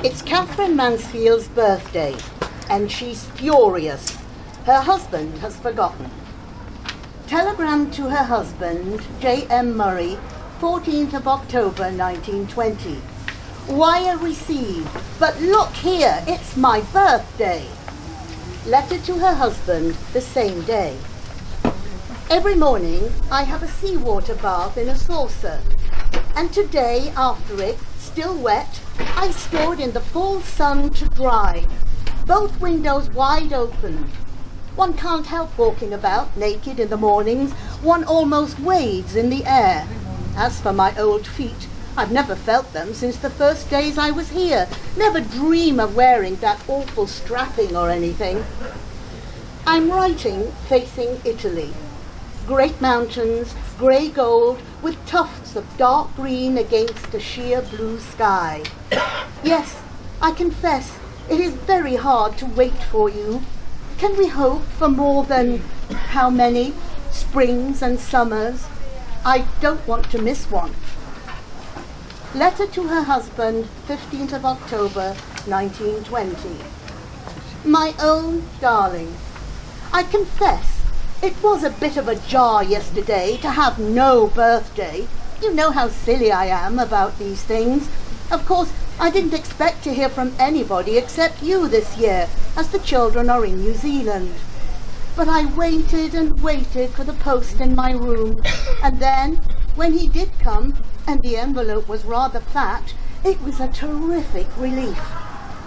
It's Katherine Mansfield's birthday, and she's furious. Her husband has forgotten. Telegram to her husband, J.M. Murray, 14th of October, 1920. Wire received, but look here, it's my birthday. Letter to her husband the same day. Every morning I have a seawater bath in a saucer, and today, after it, still wet, I stood in the full sun to dry, both windows wide open. One can't help walking about naked in the mornings. One almost wades in the air. As for my old feet, I've never felt them since the first days I was here. Never dream of wearing that awful strapping or anything. I'm writing facing Italy. Great mountains, grey gold, with tufts of dark green against a sheer blue sky. Yes, I confess, it is very hard to wait for you. Can we hope for more than, how many, springs and summers? I don't want to miss one. Letter to her husband, 15th of October, 1920. My own darling, I confess, it was a bit of a jar yesterday to have no birthday. You know how silly I am about these things. Of course, I didn't expect to hear from anybody except you this year, as the children are in New Zealand. But I waited and waited for the post in my room, and then, when he did come, and the envelope was rather fat, it was a terrific relief.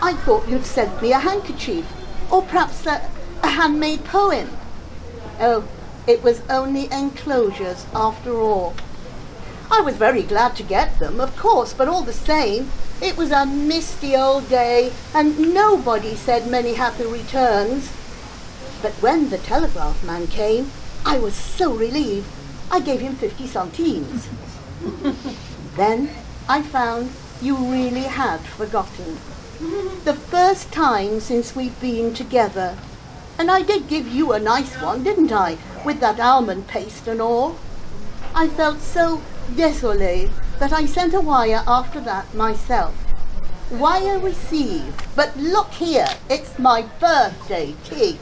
I thought you'd sent me a handkerchief, or perhaps a handmade poem. Oh, it was only enclosures after all. I was very glad to get them, of course, but all the same, it was a misty old day, and nobody said many happy returns. But when the telegraph man came, I was so relieved, I gave him 50 centimes. Then I found you really had forgotten. The first time since we've been together. And I did give you a nice one, didn't I, with that almond paste and all? I felt so désolée that I sent a wire after that myself. Wire received, but look here, it's my birthday, Tig.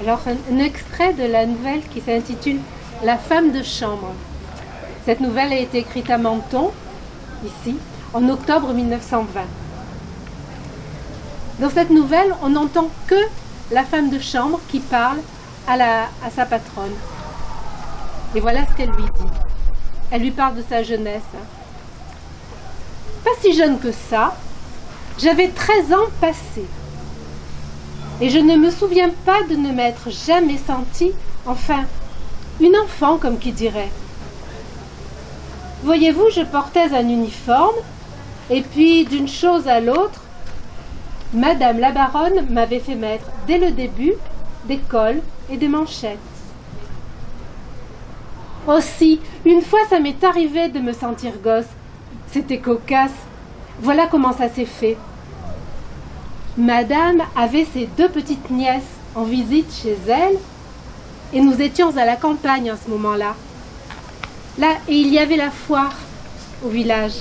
Alors, un extrait de la nouvelle qui s'intitule « La femme de chambre ». Cette nouvelle a été écrite à Menton, ici, en octobre 1920. Dans cette nouvelle, on n'entend que la femme de chambre qui parle à sa patronne. Et voilà ce qu'elle lui dit. Elle lui parle de sa jeunesse. Pas si jeune que ça, j'avais 13 ans passés. Et je ne me souviens pas de ne m'être jamais sentie, enfin, une enfant comme qui dirait. Voyez-vous, je portais un uniforme, et puis d'une chose à l'autre, Madame la baronne m'avait fait mettre dès le début des cols et des manchettes. Aussi, une fois ça m'est arrivé de me sentir gosse. C'était cocasse. Voilà comment ça s'est fait. Madame avait ses 2 petites nièces en visite chez elle, et nous étions à la campagne en ce moment-là. Là, et il y avait la foire au village.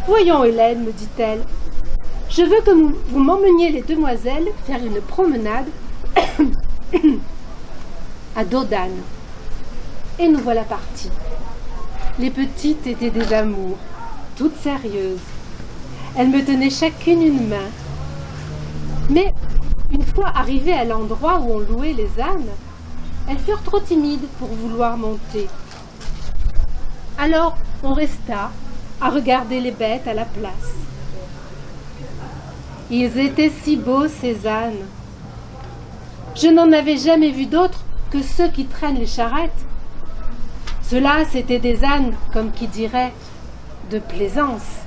Voyons, Hélène, me dit-elle, je veux que vous m'emmeniez les demoiselles faire une promenade à dos d'âne. Et nous voilà partis. Les petites étaient des amours, toutes sérieuses. Elles me tenaient chacune une main. Mais une fois arrivées à l'endroit où on louait les ânes, elles furent trop timides pour vouloir monter. Alors on resta à regarder les bêtes à la place. Ils étaient si beaux, ces ânes. Je n'en avais jamais vu d'autres que ceux qui traînent les charrettes. Ceux-là, c'étaient des ânes, comme qui dirait, de plaisance.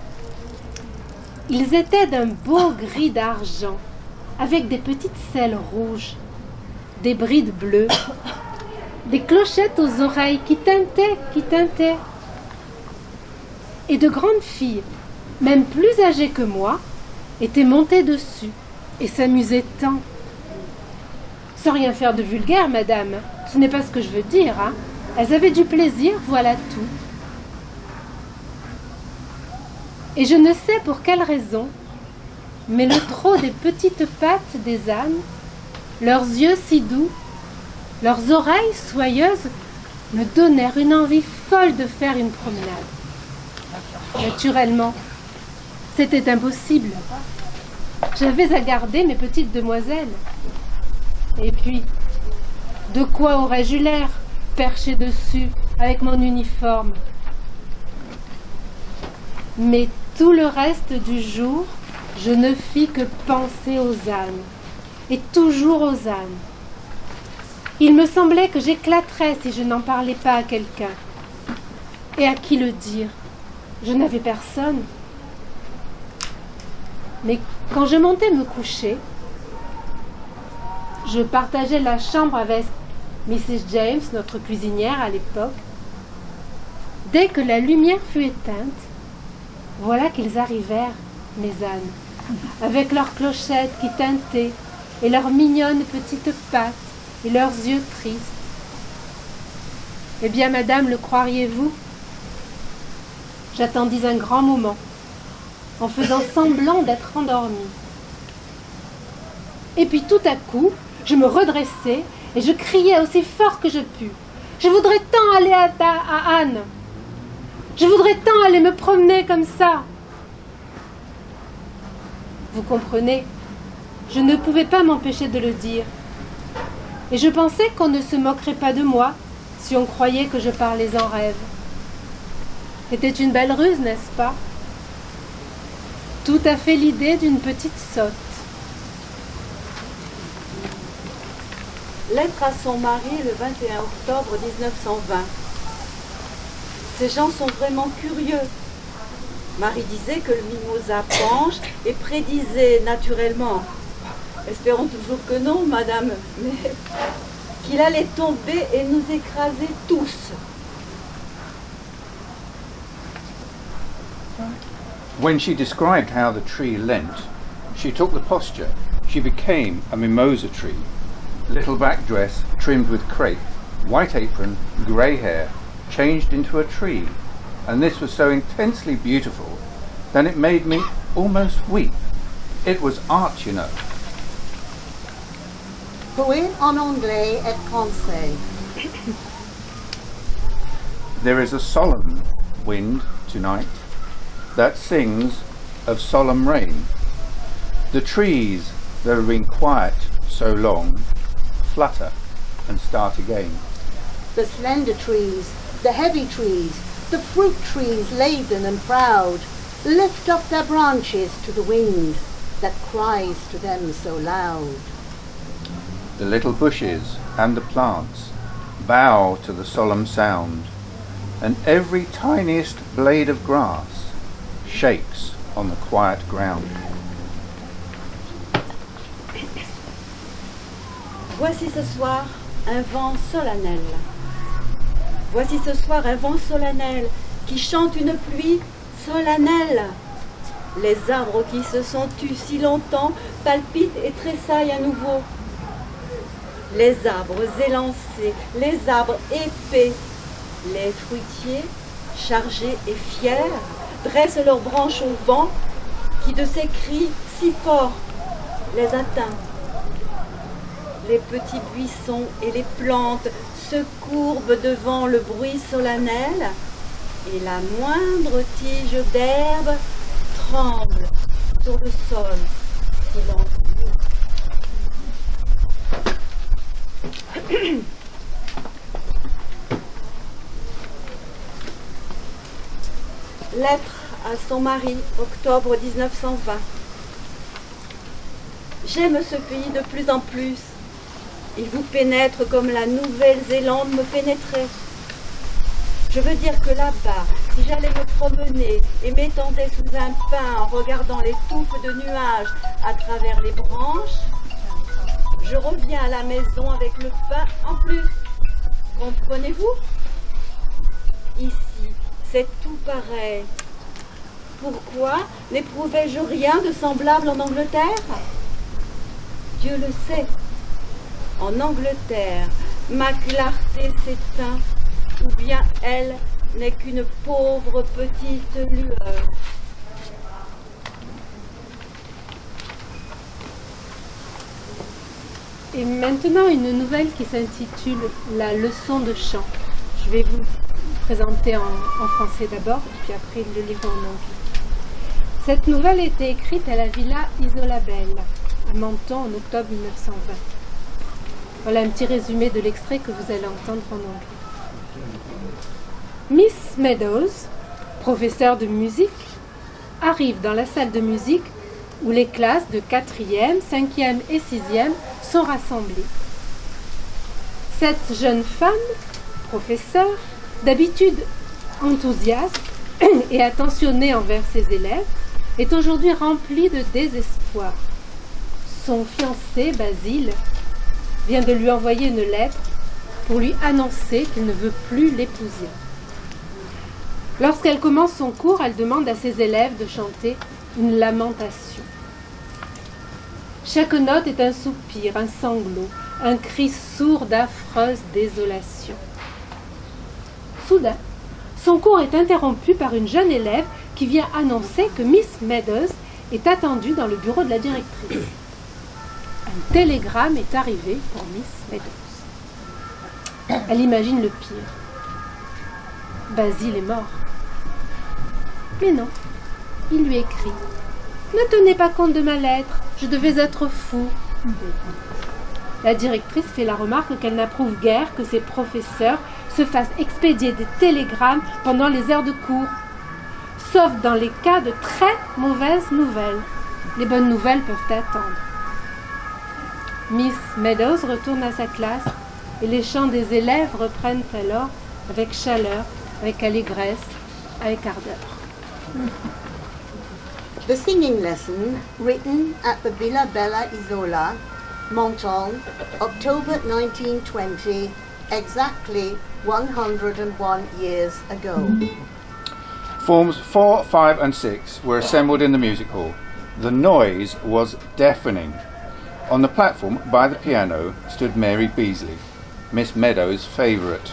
Ils étaient d'un beau gris d'argent, avec des petites selles rouges, des brides bleues, des clochettes aux oreilles qui tintaient. Et de grandes filles, même plus âgées que moi, étaient montées dessus et s'amusaient tant. Sans rien faire de vulgaire, madame, ce n'est pas ce que je veux dire, hein. Elles avaient du plaisir, voilà tout. Et je ne sais pour quelle raison, mais le trot des petites pattes des ânes, leurs yeux si doux, leurs oreilles soyeuses, me donnèrent une envie folle de faire une promenade. Naturellement, c'était impossible. J'avais à garder mes petites demoiselles. Et puis, de quoi aurais-je eu l'air, perché dessus, avec mon uniforme? Mais tout le reste du jour, je ne fis que penser aux ânes, et toujours aux ânes. Il me semblait que j'éclaterais si je n'en parlais pas à quelqu'un. Et à qui le dire? Je n'avais personne. Mais quand je montais me coucher, je partageais la chambre avec Mrs. James, notre cuisinière à l'époque. Dès que la lumière fut éteinte, voilà qu'ils arrivèrent, mes ânes, avec leurs clochettes qui tintaient, et leurs mignonnes petites pattes, et leurs yeux tristes. Eh bien, madame, le croiriez-vous? J'attendis un grand moment, en faisant semblant d'être endormie. Et puis tout à coup, je me redressai et je criai aussi fort que je pus. Je voudrais tant aller à Anne. Je voudrais tant aller me promener comme ça. Vous comprenez, je ne pouvais pas m'empêcher de le dire. Et je pensais qu'on ne se moquerait pas de moi si on croyait que je parlais en rêve. C'était une belle ruse, n'est-ce pas? Tout à fait l'idée d'une petite sotte. Lettre à son mari le 21 octobre 1920. Ces gens sont vraiment curieux. Marie disait que le mimosa penche et prédisait naturellement. Espérons toujours que non, madame, mais qu'il allait tomber et nous écraser tous. When she described how the tree leant, she took the posture. She became a mimosa tree. Little black dress trimmed with crepe, white apron, grey hair, changed into a tree. And this was so intensely beautiful that it made me almost weep. It was art, you know. Poème en anglais et français. There is a solemn wind tonight that sings of solemn rain. The trees that have been quiet so long flutter and start again. The slender trees, the heavy trees, the fruit trees laden and proud, lift up their branches to the wind that cries to them so loud. The little bushes and the plants bow to the solemn sound, and every tiniest blade of grass shakes on the quiet ground. Voici ce soir un vent solennel. Voici ce soir un vent solennel qui chante une pluie solennelle. Les arbres qui se sont tus si longtemps palpitent et tressaillent à nouveau. Les arbres élancés, les arbres épais, les fruitiers chargés et fiers dressent leurs branches au vent qui de ses cris si forts les atteint. Les petits buissons et les plantes se courbent devant le bruit solennel et la moindre tige d'herbe tremble sur le sol silencieux. Lettre à son mari, octobre 1920. J'aime ce pays de plus en plus. Il vous pénètre comme la Nouvelle-Zélande me pénétrait. Je veux dire que là-bas, si j'allais me promener et m'étendais sous un pin en regardant les touffes de nuages à travers les branches, je reviens à la maison avec le pain en plus. Comprenez-vous? Ici, c'est tout pareil. Pourquoi n'éprouvais-je rien de semblable en Angleterre? Dieu le sait. En Angleterre, ma clarté s'éteint ou bien elle n'est qu'une pauvre petite lueur. Et maintenant, une nouvelle qui s'intitule La leçon de chant. Je vais vous présenter en français d'abord, puis après le lire en anglais. Cette nouvelle a été écrite à la villa Isolabelle, à Menton, en octobre 1920. Voilà un petit résumé de l'extrait que vous allez entendre en anglais. Miss Meadows, professeure de musique, arrive dans la salle de musique où les classes de 4e, 5e et 6e sont rassemblées. Cette jeune femme, professeure, d'habitude enthousiaste et attentionnée envers ses élèves, est aujourd'hui remplie de désespoir. Son fiancé, Basile, vient de lui envoyer une lettre pour lui annoncer qu'il ne veut plus l'épouser. Lorsqu'elle commence son cours, elle demande à ses élèves de chanter une lamentation. Chaque note est un soupir, un sanglot, un cri sourd d'affreuse désolation. Soudain, son cours est interrompu par une jeune élève qui vient annoncer que Miss Meadows est attendue dans le bureau de la directrice. Un télégramme est arrivé pour Miss Meadows. Elle imagine le pire. Basile est mort. Mais non, il lui écrit « Ne tenez pas compte de ma lettre, je devais être fou. » La directrice fait la remarque qu'elle n'approuve guère que ses professeurs se fassent expédier des télégrammes pendant les heures de cours, sauf dans les cas de très mauvaises nouvelles. Les bonnes nouvelles peuvent attendre. Miss Meadows retourne à sa classe et les chants des élèves reprennent alors avec chaleur, avec allégresse, avec ardeur. The singing lesson, written at the Villa Bella Isola, Menton, October 1920, exactly 101 years ago. Forms 4, 5 and 6 were assembled in the music hall. The noise was deafening. On the platform by the piano stood Mary Beasley, Miss Meadows' favourite,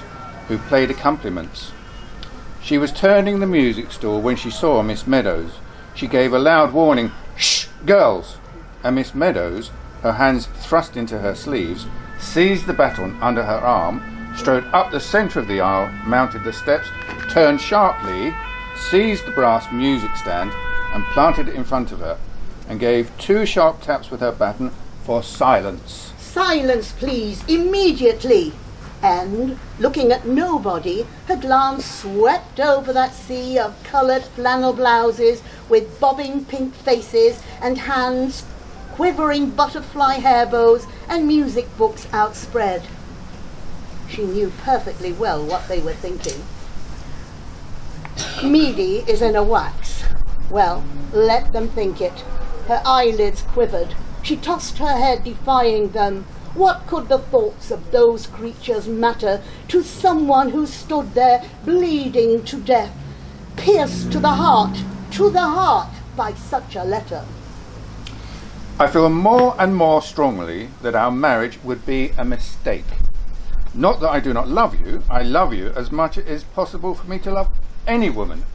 who played accompaniments. She was turning the music stool when she saw Miss Meadows. She gave a loud warning, "Shh, girls!" And Miss Meadows, her hands thrust into her sleeves, seized the baton under her arm, strode up the centre of the aisle, mounted the steps, turned sharply, seized the brass music stand and planted it in front of her, and gave 2 sharp taps with her baton for silence. Silence, please, immediately! And, looking at nobody, her glance swept over that sea of coloured flannel blouses with bobbing pink faces and hands, quivering butterfly hair bows and music books outspread. She knew perfectly well what they were thinking. Meady is in a wax. Well, let them think it. Her eyelids quivered. She tossed her head, defying them. What could the thoughts of those creatures matter to someone who stood there bleeding to death, pierced to the heart by such a letter? I feel more and more strongly that our marriage would be a mistake. Not that I do not love you. I love you as much as it is possible for me to love any woman.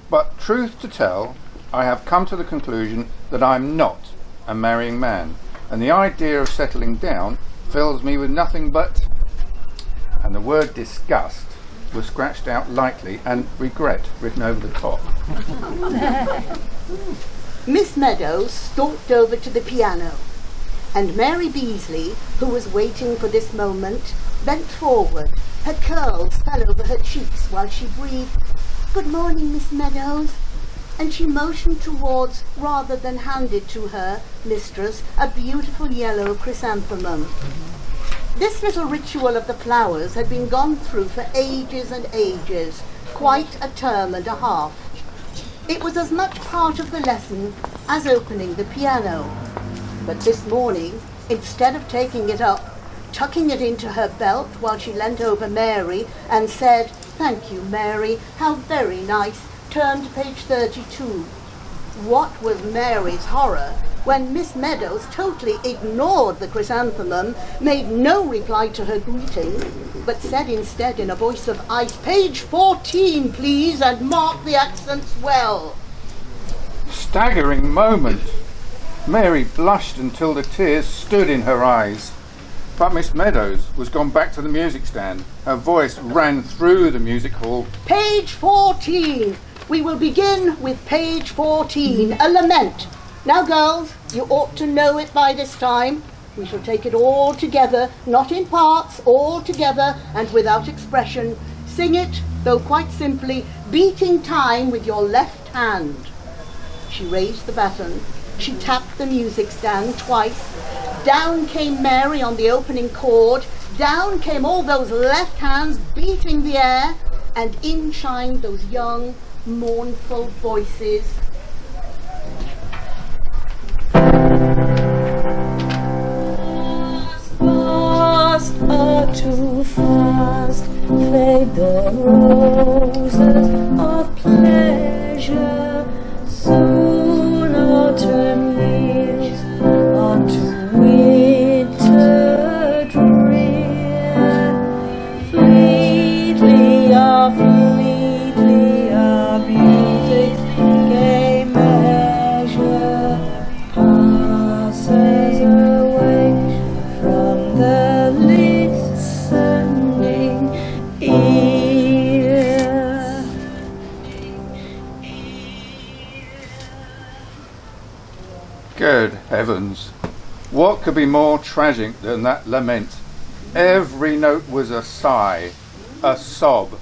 But truth to tell, I have come to the conclusion that I am not a marrying man, and the idea of settling down fills me with nothing but, and the word disgust was scratched out lightly and regret written over the top. Miss Meadows stalked over to the piano, and Mary Beasley, who was waiting for this moment, bent forward. Her curls fell over her cheeks while she breathed, "Good morning, Miss Meadows," and she motioned towards, rather than handed to her mistress, a beautiful yellow chrysanthemum. This little ritual of the flowers had been gone through for ages and ages, quite a term and a half. It was as much part of the lesson as opening the piano. But this morning, instead of taking it up, tucking it into her belt while she leant over Mary and said, "Thank you, Mary, how very nice," turned to page 32. What was Mary's horror when Miss Meadows totally ignored the chrysanthemum, made no reply to her greeting, but said instead in a voice of ice, "Page 14, please, and mark the accents well." Staggering moment. Mary blushed until the tears stood in her eyes. But Miss Meadows was gone back to the music stand. Her voice ran through the music hall. "Page 14. We will begin with page 14, a lament. Now, girls, you ought to know it by this time. We shall take it all together, not in parts, all together and without expression. Sing it, though quite simply, beating time with your left hand." She raised the baton. She tapped the music stand twice. Down came Mary on the opening chord. Down came all those left hands beating the air, and in chimed those young, mournful voices. Fast, too fast, fade the roses of pleasure. Soon autumn yields unto winter drear. Fleetly our music's gay measure passes away from the listening ear. Good heavens! What could be more tragic than that lament? Every note was a sigh, a sob,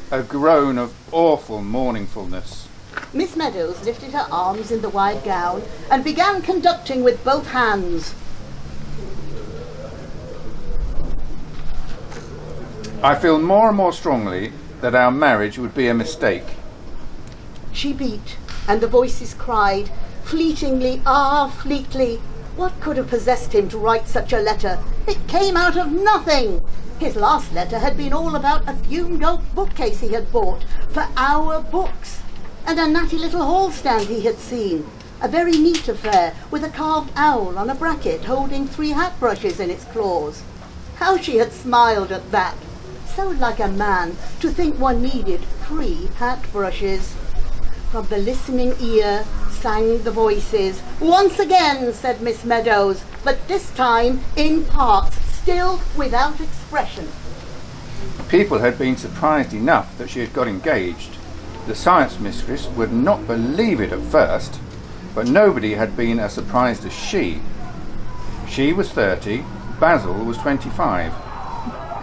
a groan of awful mourningfulness. Miss Meadows lifted her arms in the wide gown and began conducting with both hands. I feel more and more strongly that our marriage would be a mistake. She beat, and the voices cried, fleetingly, fleetly. What could have possessed him to write such a letter? It came out of nothing. His last letter had been all about a fumed oak bookcase he had bought for our books, and a natty little hall stand he had seen, a very neat affair with a carved owl on a bracket holding 3 hat brushes in its claws. How she had smiled at that! So like a man to think one needed 3 hat brushes. From the listening ear sang the voices. "Once again," said Miss Meadows, but this time in parts, still without expression. People had been surprised enough that she had got engaged. The science mistress would not believe it at first, but nobody had been as surprised as she. She was 30, Basil was 25.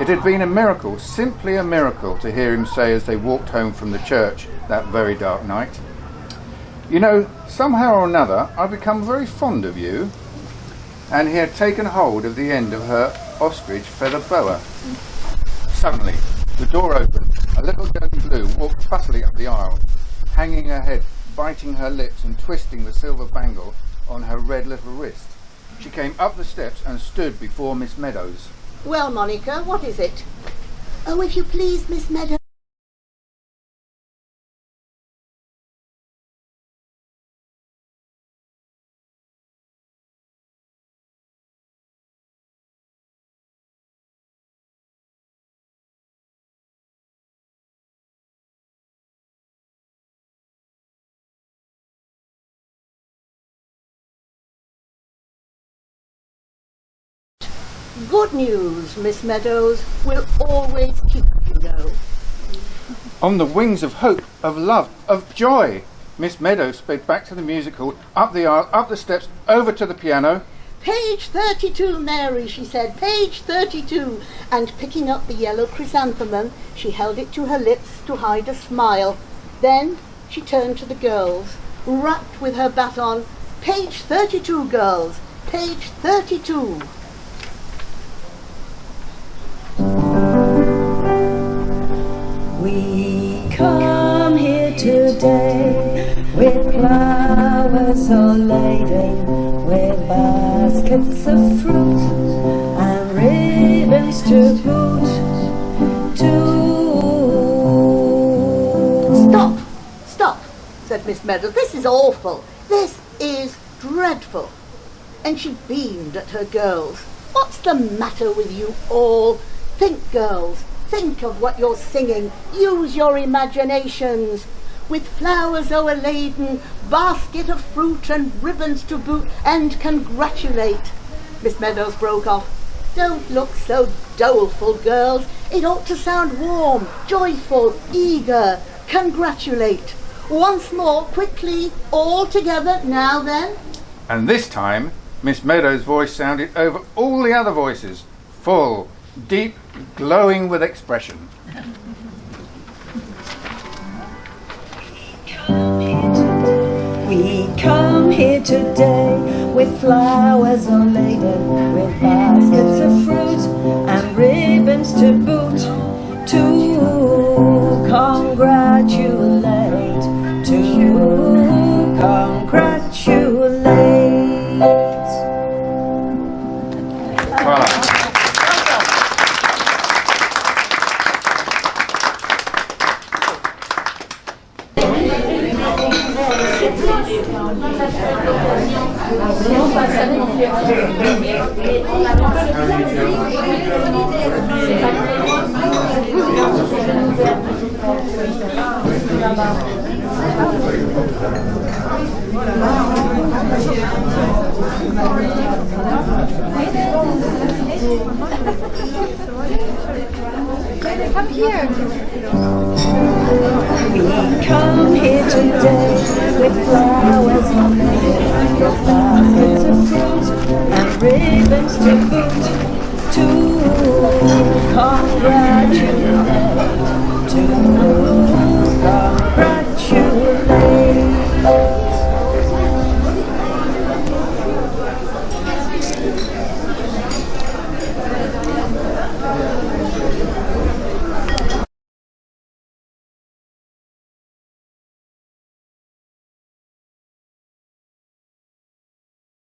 It had been a miracle, simply a miracle, to hear him say as they walked home from the church that very dark night, "You know, somehow or another I've become very fond of you." And he had taken hold of the end of her ostrich feather boa. Suddenly, the door opened. A little girl in blue walked fussily up the aisle, hanging her head, biting her lips and twisting the silver bangle on her red little wrist. She came up the steps and stood before Miss Meadows. "Well, Monica, what is it?" "Oh, if you please, Miss Meadows." "Good news, Miss Meadows, will always keep you know." On the wings of hope, of love, of joy, Miss Meadows sped back to the music hall, up the aisle, up the steps, over to the piano. "Page 32, Mary," she said, "page 32. And picking up the yellow chrysanthemum, she held it to her lips to hide a smile. Then she turned to the girls, rapped with her baton, "Page 32, girls, page 32. We come here today with flowers all laden, with baskets of fruit and ribbons to boot. Stop, said Miss Meadows. "This is awful. This is dreadful. And she beamed at her girls. What's the matter with you all? Think, girls, think of what you're singing. Use your imaginations. With flowers o'erladen, basket of fruit and ribbons to boot, and congratulate. Miss Meadows broke off. Don't look so doleful, girls. It ought to sound warm, joyful, eager. Congratulate. Once more, quickly, all together, now then. And this time, Miss Meadows' voice sounded over all the other voices, full, deep, glowing with expression. We come here today with flowers all laden, with baskets of fruit and ribbons to boot, to congratulate, to congratulate. Voilà. Come here. We come here today with flowers on the way, with baskets of fruit and ribbons to boot,